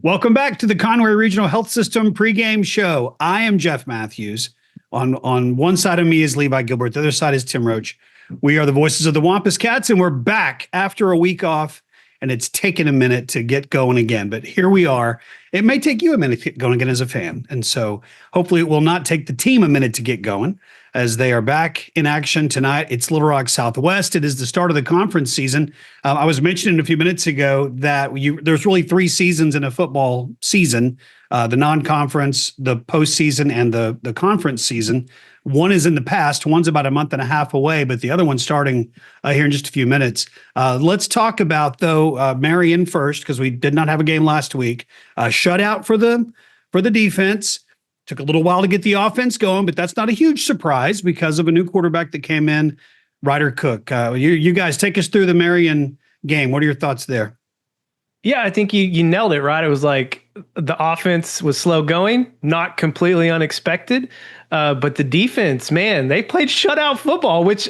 Welcome back to the Conway Regional Health System pregame show. I am Jeff Matthews. On one side of me is Levi Gilbert. The other side is Tim Roach. We are the voices of the Wampus Cats, and we're back after a week off, and it's taken a minute to get going again. But here we are. It may take you a minute to get going again as a fan, and so hopefully it will not take the team a minute to get going as they are back in action tonight. It's Little Rock Southwest. It is the start of the conference season. I was mentioning a few minutes ago that there's really three seasons in a football season, the non-conference, the postseason, and the conference season. One is in the past, one's about a month and a half away, but the other one's starting here in just a few minutes. Let's talk about, though, Marion first, because we did not have a game last week. Shutout for the defense. Took a little while to get the offense going, but that's not a huge surprise because of a new quarterback that came in, Ryder Cook. You guys take us through the Marion game. What are your thoughts there? Yeah, I think you nailed it, right? It was like the offense was slow going, not completely unexpected, but the defense, man, they played shutout football, which,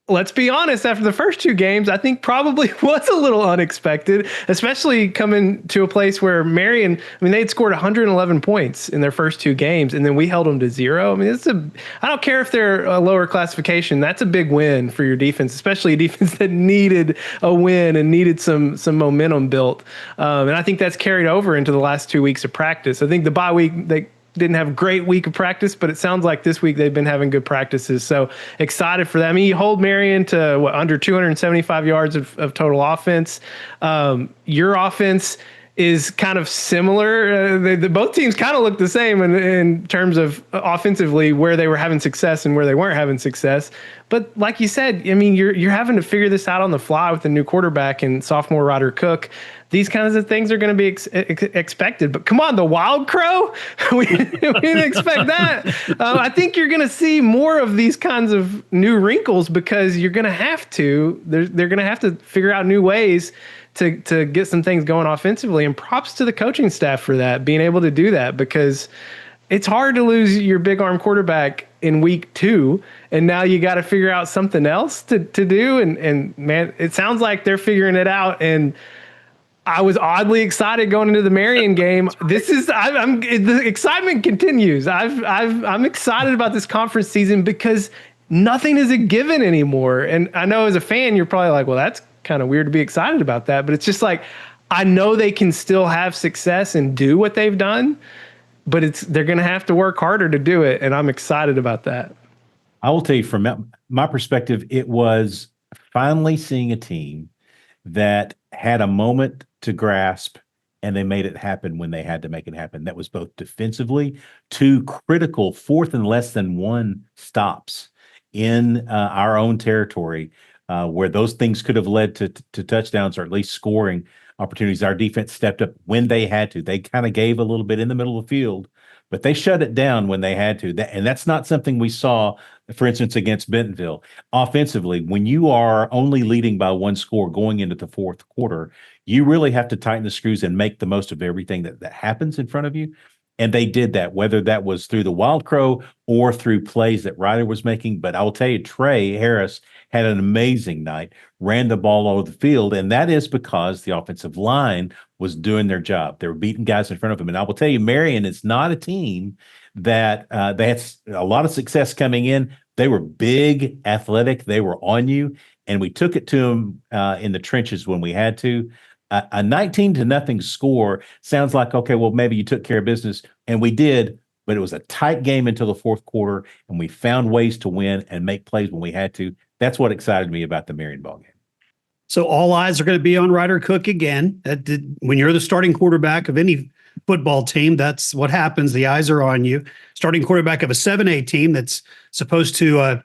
let's be honest, after the first two games, I think probably was a little unexpected, especially coming to a place where Marion, they had scored 111 points in their first two games, and then we held them to 0. I don't care if they're a lower classification, that's a big win for your defense, especially a defense that needed a win and needed some momentum built. And I think that's carried over into the last 2 weeks of practice. I think the bye week, they didn't have a great week of practice, but it sounds like this week they've been having good practices. So excited for them. You hold Marion to under 275 yards of total offense. Your offense is kind of similar. Both teams kind of look the same in terms of offensively where they were having success and where they weren't having success. But like you said, you're having to figure this out on the fly with a new quarterback and sophomore Ryder Cook. These kinds of things are going to be expected. But come on, the Wild Crow? we didn't expect that. I think you're going to see more of these kinds of new wrinkles because you're going to have to. They're going to have to figure out new ways to get some things going offensively. And props to the coaching staff for that, being able to do that, because it's hard to lose your big arm quarterback in week 2. And now you got to figure out something else to do. And man, it sounds like they're figuring it out. And I was oddly excited going into the Marion game. The excitement continues. I'm excited about this conference season because nothing is a given anymore. And I know as a fan, you're probably like, well, that's kind of weird to be excited about that. But it's just like, I know they can still have success and do what they've done, but they're going to have to work harder to do it. And I'm excited about that. I will tell you from my perspective, it was finally seeing a team that had a moment to grasp, and they made it happen when they had to make it happen. That was both defensively, 2 critical 4th and less than 1 stops in our own territory, where those things could have led to touchdowns or at least scoring opportunities. Our defense stepped up when they had to. They kind of gave a little bit in the middle of the field, but they shut it down when they had to. And that's not something we saw, for instance, against Bentonville. Offensively, when you are only leading by 1 score going into the 4th quarter, you really have to tighten the screws and make the most of everything that happens in front of you. And they did that, whether that was through the Wild Crow or through plays that Ryder was making. But I will tell you, Trey Harris had an amazing night, ran the ball all over the field, and that is because the offensive line was doing their job. They were beating guys in front of them. And I will tell you, Marion is not a team that they had a lot of success coming in. They were big, athletic. They were on you, and we took it to them in the trenches when we had to. A 19-0 score sounds like, okay, well, maybe you took care of business, and we did, but it was a tight game until the 4th quarter, and we found ways to win and make plays when we had to. That's what excited me about the Marion ball game. So all eyes are going to be on Ryder Cook again. When you're the starting quarterback of any football team, that's what happens. The eyes are on you. Starting quarterback of a 7A team that's supposed to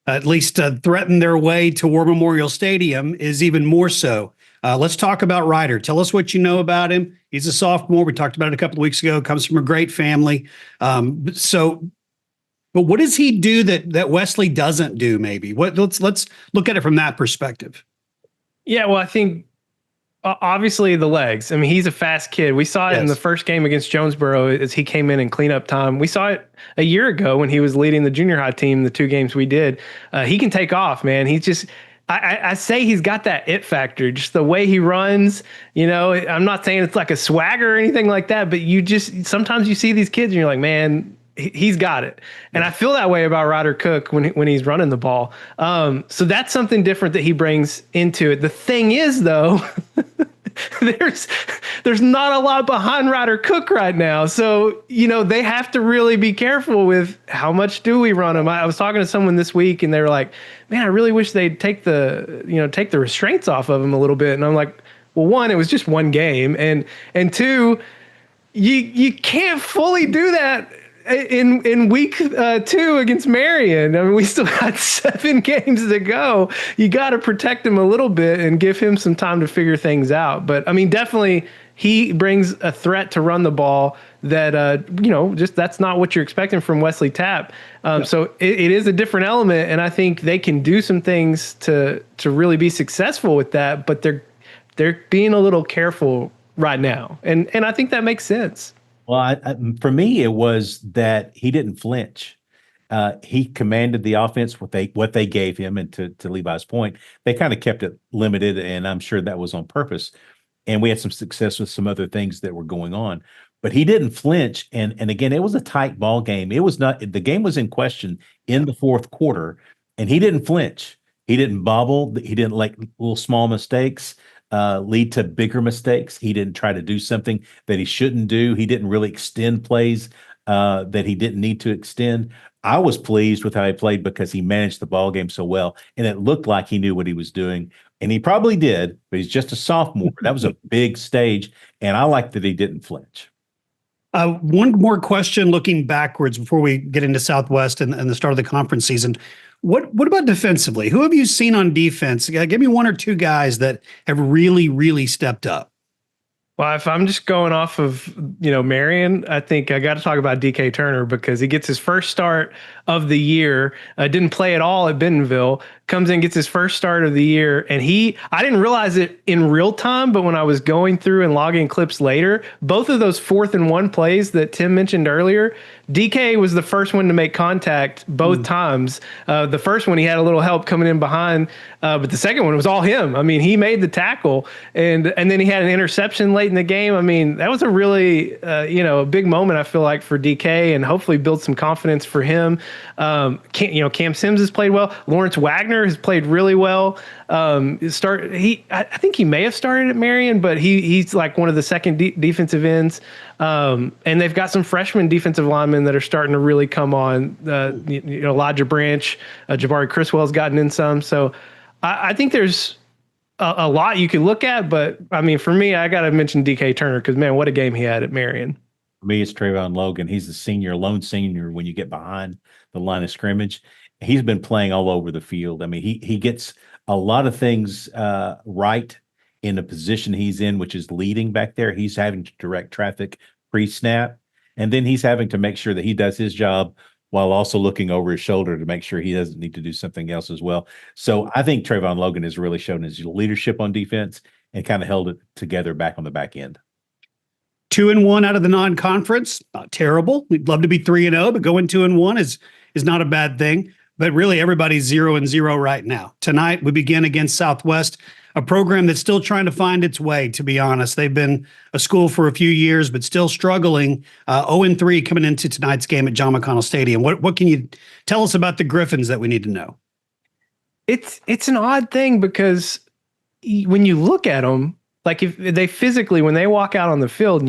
at least threaten their way to War Memorial Stadium is even more so. Let's talk about Ryder. Tell us what you know about him. He's a sophomore. We talked about it a couple of weeks ago. Comes from a great family. But what does he do that Wesley doesn't do? Maybe let's look at it from that perspective. Yeah, well, I think obviously the legs. He's a fast kid. We saw it in the first game against Jonesboro as he came in in cleanup time. We saw it a year ago when he was leading the junior high team, the 2 games we did. He can take off, man. I say he's got that it factor, just the way he runs. I'm not saying it's like a swagger or anything like that, but sometimes you see these kids and you're like, man, he's got it. And I feel that way about Ryder Cook when he's running the ball. So that's something different that he brings into it. The thing is, though, there's not a lot behind Ryder Cook right now. So, they have to really be careful with how much do we run him. I was talking to someone this week and they were like, man, I really wish they'd take the restraints off of him a little bit. And I'm like, well, one, it was just one game. And two, you can't fully do that in week 2 against Marion. I mean, we still got 7 games to go. You got to protect him a little bit and give him some time to figure things out. But I mean, definitely he brings a threat to run the ball that, just that's not what you're expecting from Wesley Tapp. So it is a different element. And I think they can do some things to really be successful with that, but they're being a little careful right now. And I think that makes sense. Well, for me, it was that he didn't flinch. He commanded the offense what they gave him, and to Levi's point, they kind of kept it limited, and I'm sure that was on purpose. And we had some success with some other things that were going on, but he didn't flinch. And again, it was a tight ball game. It was not, the game was in question in the fourth quarter, and he didn't flinch. He didn't bobble. He didn't let little small mistakes lead to bigger mistakes. He didn't try to do something that he shouldn't do. He didn't really extend plays that he didn't need to extend. I was pleased with how he played because he managed the ball game so well, and it looked like he knew what he was doing. And he probably did, but he's just a sophomore. That was a big stage, and I like that he didn't flinch. One more question looking backwards before we get into Southwest and the start of the conference season. What about defensively? Who have you seen on defense? Give me 1 or 2 guys that have really, really stepped up. Well, if I'm just going off of, Marion, I think I got to talk about DK Turner because he gets his first start of the year. Didn't play at all at Bentonville. Comes in, gets his first start of the year. And I didn't realize it in real time, but when I was going through and logging clips later, both of those 4th and 1 plays that Tim mentioned earlier, DK was the first one to make contact both times. The first one, he had a little help coming in behind, but the second one was all him. I mean, he made the tackle, and then he had an interception late in the game. I mean, that was a really, a big moment, I feel like, for DK, and hopefully build some confidence for him. Cam Sims has played well. Lawrence Wagner has played really well. I think he may have started at Marion, but he's like one of the second defensive ends. And they've got some freshman defensive linemen that are starting to really come on. Elijah Branch, Jabari Criswell's gotten in some. So I think there's a lot you could look at, but I mean, for me, I got to mention DK Turner because, man, what a game he had at Marion. For me, it's Treyvon Logan. He's the lone senior when you get behind the line of scrimmage. He's been playing all over the field. I mean, he gets a lot of things right in the position he's in, which is leading back there. He's having to direct traffic pre-snap, and then he's having to make sure that he does his job while also looking over his shoulder to make sure he doesn't need to do something else as well. So I think Treyvon Logan has really shown his leadership on defense and kind of held it together back on the back end. 2-1 out of the non-conference, not terrible. We'd love to be 3-0, but going 2-1 is not a bad thing. But really, everybody's 0-0 right now. Tonight, we begin against Southwest, a program that's still trying to find its way, to be honest. They've been a school for a few years, but still struggling. 0-3 coming into tonight's game at John McConnell Stadium. What can you tell us about the Griffins that we need to know? It's an odd thing because when you look at them, like if they physically, when they walk out on the field and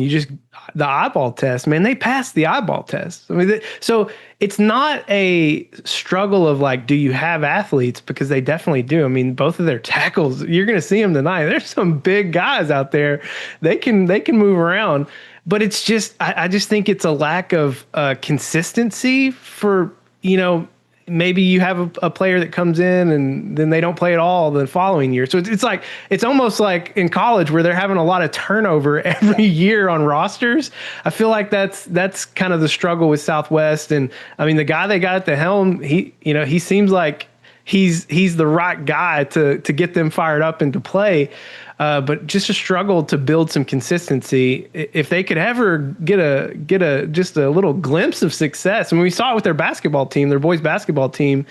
the eyeball test, man, they pass the eyeball test. I mean, so it's not a struggle of like, do you have athletes? Because they definitely do. I mean, both of their tackles, you're going to see them tonight. There's some big guys out there. They can move around, but it's just, I just think it's a lack of consistency for, maybe you have a player that comes in and then they don't play at all the following year. So it's almost like in college where they're having a lot of turnover every year on rosters. I feel like that's kind of the struggle with Southwest. And I mean, the guy they got at the helm, he seems like he's the right guy to get them fired up and to play. But just a struggle to build some consistency. If they could ever get a just a little glimpse of success, and we saw it with their basketball team, their boys basketball team,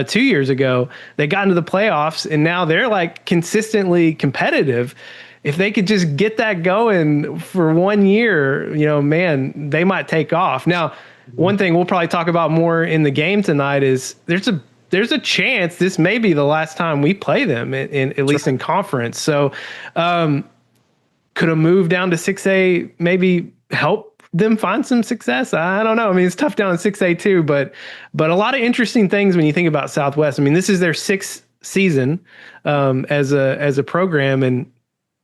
2 years ago, they got into the playoffs and now they're like consistently competitive. If they could just get that going for 1 year, man, they might take off. Now, one thing we'll probably talk about more in the game tonight is there's a chance this may be the last time we play them in at least in conference. So could a move down to 6A maybe help them find some success? I don't know. I mean, it's tough down in 6A too, but a lot of interesting things when you think about Southwest. I mean, this is their 6th season as a program, and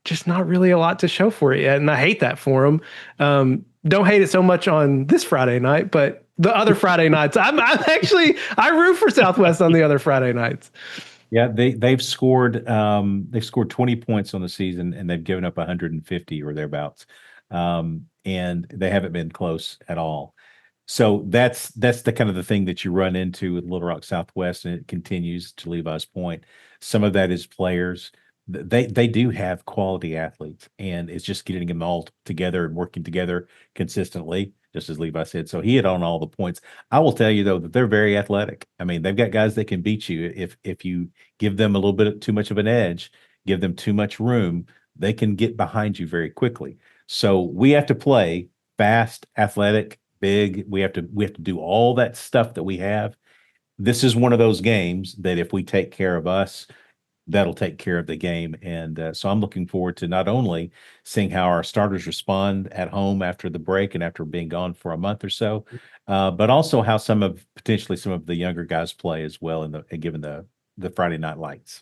just not really a lot to show for it yet. And I hate that for them. Don't hate it so much on this Friday night, but the other Friday nights, I root for Southwest on the other Friday nights. Yeah, they've scored 20 points on the season, and they've given up 150 or thereabouts, and they haven't been close at all. So that's the kind of the thing that you run into with Little Rock Southwest, and it continues to Levi's point. Some of that is players. They do have quality athletes, and it's just getting them all together and working together consistently, just as Levi said. So he hit on all the points. I will tell you, though, that they're very athletic. I mean, they've got guys that can beat you. If you give them a little bit too much of an edge, give them too much room, they can get behind you very quickly. So we have to play fast, athletic, big. We have to do all that stuff that we have. This is one of those games that if we take care of us, that'll take care of the game. And so I'm looking forward to not only seeing how our starters respond at home after the break and after being gone for a month or so, but also how potentially some of the younger guys play as well given the Friday night lights.